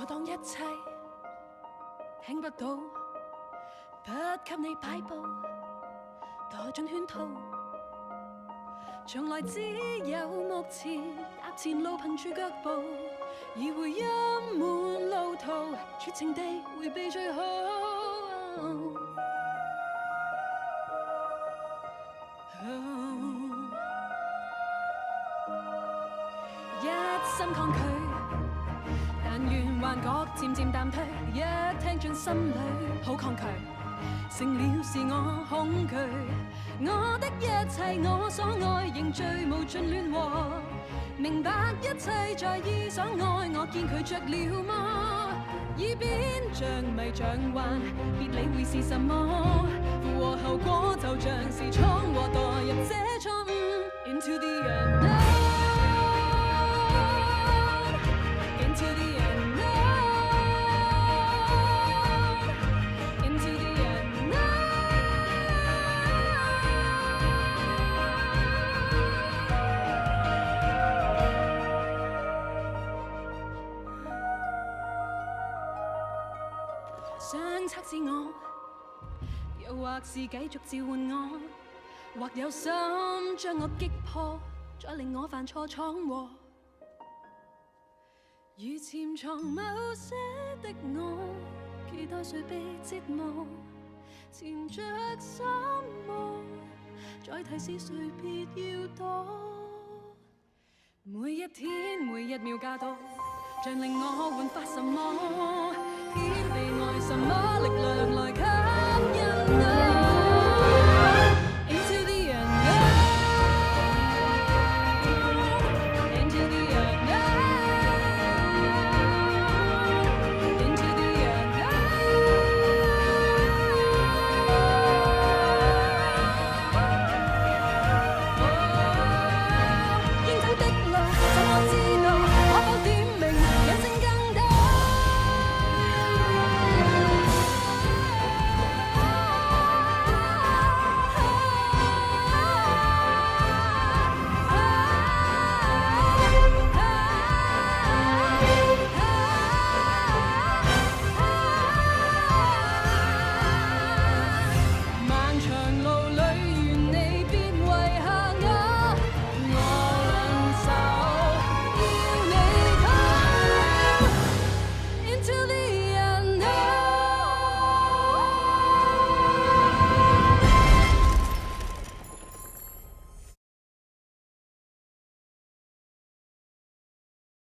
我當一切聽不到，不給你擺布，墮進圈套。從來只有目前踏前路，憑住腳步，而回音滿路途，絕情地迴避最好。一心抗拒，但願幻覺漸漸淡退，一聽進心裏好抗拒，成了是我恐懼。我的一切我所愛，仍最無盡亂和，明白一切在意所愛，我見佢着了嗎？已變像迷像幻，別理會是什麼，負和後果就像是闖禍墮入這錯誤 Into the unknown Into the unknown Into the unknown 想測試我，又或是繼續召喚我，或有心將我擊破，再令我犯錯闖禍。如潛藏某些的我，期待誰被折磨，纏着心魔，再提示誰別要躲。每一天每一秒加多，像令我煥發什麼，天地愛什麼力量來吸引我。